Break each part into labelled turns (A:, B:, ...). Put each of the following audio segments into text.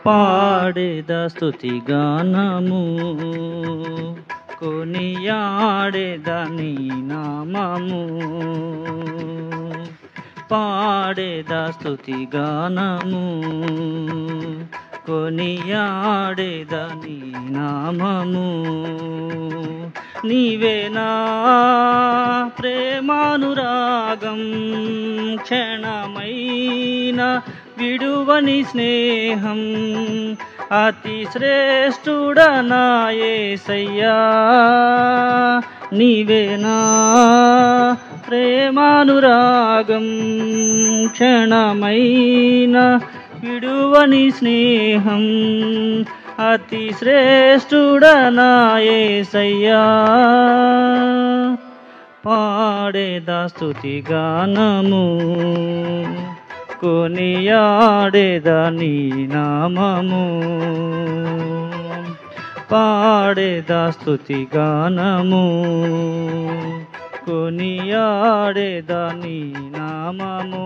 A: పాడేద స్తుతి గానము కొనియాడేద నీ నామము పాడేద స్తుతి గానము కొనియాడేద నీ నామము నీవేనా ప్రేమానురాగం క్షణమైన విడువని స్నేహం అతి శ్రేష్ఠుడనా యేసయ్యా నీవేనా ప్రేమానురాగం క్షణమైన విడువని స్నేహం అతి శ్రేష్ఠుడనా యేసయ్యా పాడేద స్తుతి గానము కొనియాడేద నీ నామము పాడేద స్తుతి గానము కొనియాడేద నీ నామము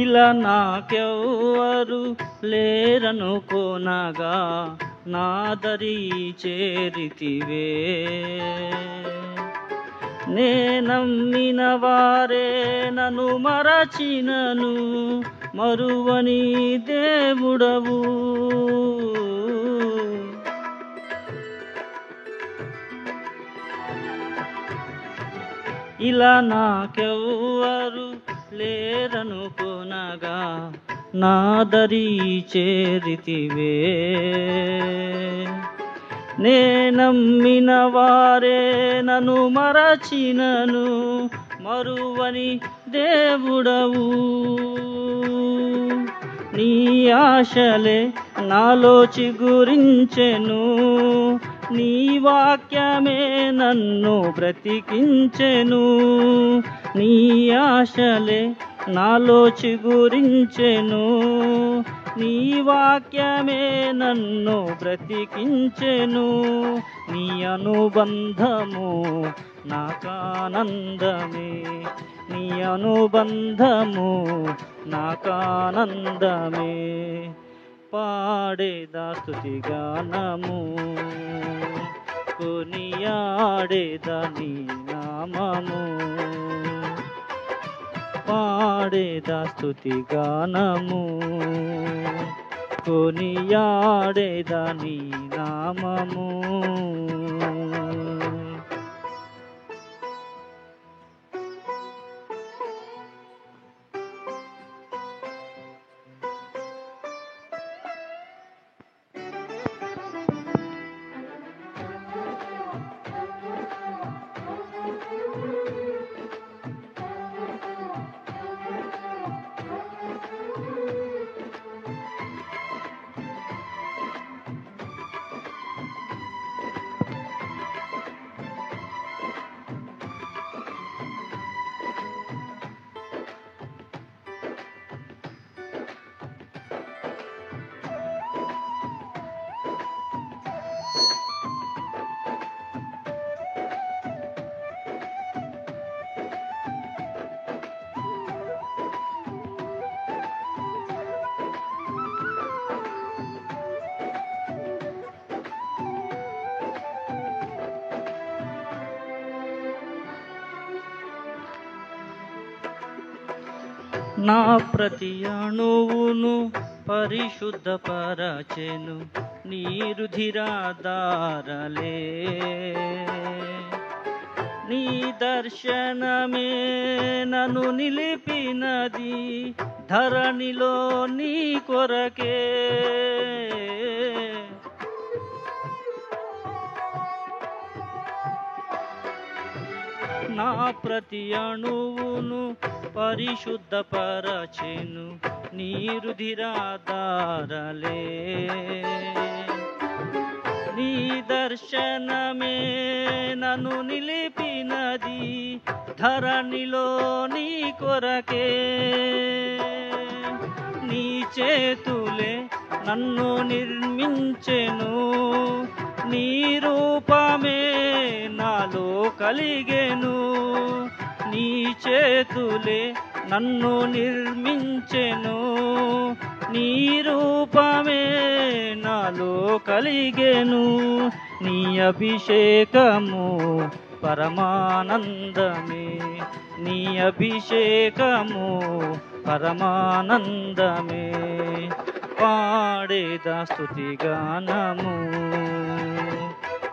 A: ఇలా నాకెవ్వరు లేరనుకోనగా నాదరి చేరితివే నే నమ్మిన వారే నన్ను మరచినను మరువని దేవుడవు ఇలా నాకెవ్వరు లేరనుకోనగా నాదరి చేరితివే నే నమ్మిన వారే నన్ను మరచినను మరువని దేవుడవు నీ ఆశలే నాలో చిగురించెను నీ వాక్యమే నన్ను బ్రతికించెను నీ ఆశలే నాలో చిగురించెను నీ వాక్యమే నన్ను బ్రతికించెను నీ అనుబంధము నాకానందమే నీ అనుబంధము నాకానందమే పాడేద స్తుతి గానము కొనియాడేద నీ నామము పాడేద స్తుతి గానము కొనియాడేద నీ నామము నా ప్రతి అణువును పరిశుద్ధపరచెను నీ రుధిరాధారలే నీ దర్శనమే నన్ను నిలిపినది ధరణిలో నీ కొరకే. నా ప్రతి అణువును పరిశుద్ధపరచెను నీ రుధిరాధారలే. నీ దర్శనమే నన్ను నిలిపినది ధరణిలో నీ కొరకే. నీ చేతులే నన్ను నిర్మించెను నీ రూపమే నాలో కలిగెను. నీ చేతులే నన్ను నిర్మించెను నీ రూపమే నాలో కలిగెను. నీ అభిషేకము పరమానందమే. నీ అభిషేకము పరమానందమే. పాడేదా స్తుతిగానము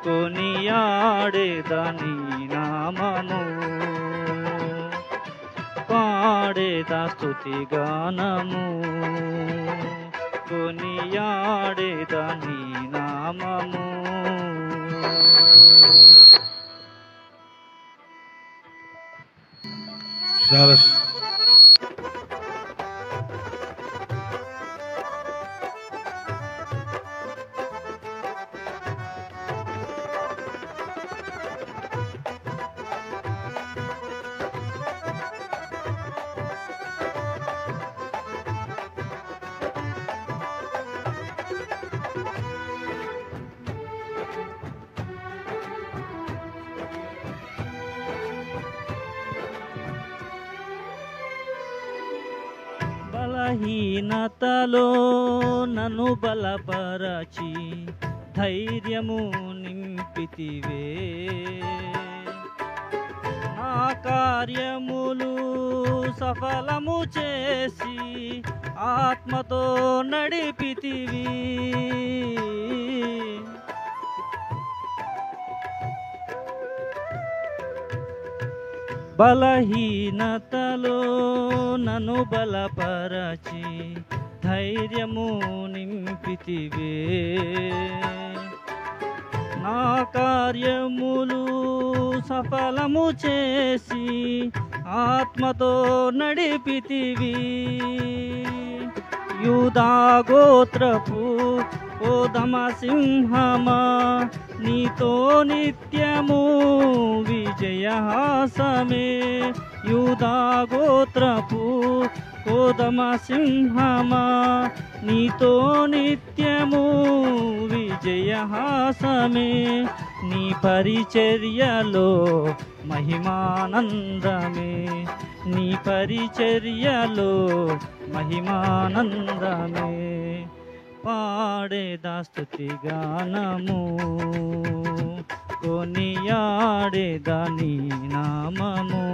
A: కొనియాడేదా నీ నామము. పాడేదా స్తుతిగానము కొనియాడేదా నీ నామము.
B: చాలా
A: బలహీనతలో నన్ను బలపరచి ధైర్యము నింపితివే. నా కార్యములు సఫలము చేసి ఆత్మతో నడిపితివి. బలహీనతలో నన్ను బలపరచి ధైర్యము నింపితివే. నా కార్యములు సఫలము చేసి ఆత్మతో నడిపితివి. యూదా గోత్రపు ఓదమ సింహమా నీతో నిత్యము విజయహాసమే. యూదా గోత్రపు ఓదమ సింహమా నీతో నిత్యము విజయహాసమే. నీ పరిచర్యలో మహిమానందమే. నీ పరిచర్యలో మహిమానందమే. పాడేదా స్తుతిగానము కొనియాడేదా నీ నామము.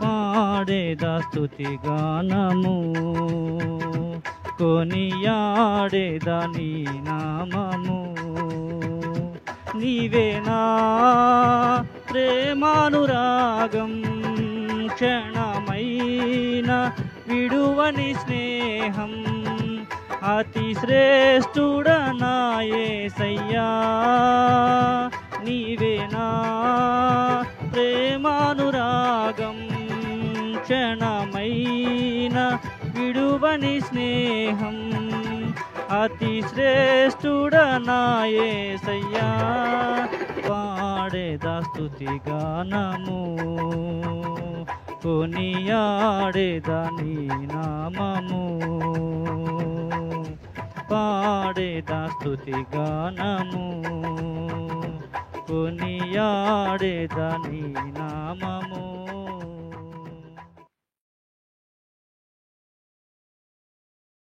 A: పాడేదా స్తుతిగానము కొనియాడేదా నీ నామము. నీవేనా ప్రేమానురాగం క్షణమైన విడువని స్నేహం అతి శ్రేష్ఠుడనా యేసయ్యా. నీవేనా ప్రేమానురాగం క్షణమైన విడువని స్నేహం అతి శ్రేష్ఠుడనా యేసయ్యా. పాడేదా స్తుతిగానము కొనియాడేదా నీ నామము. పాడేదా స్తుతిగానము కొనియాడేదా నీ నామము.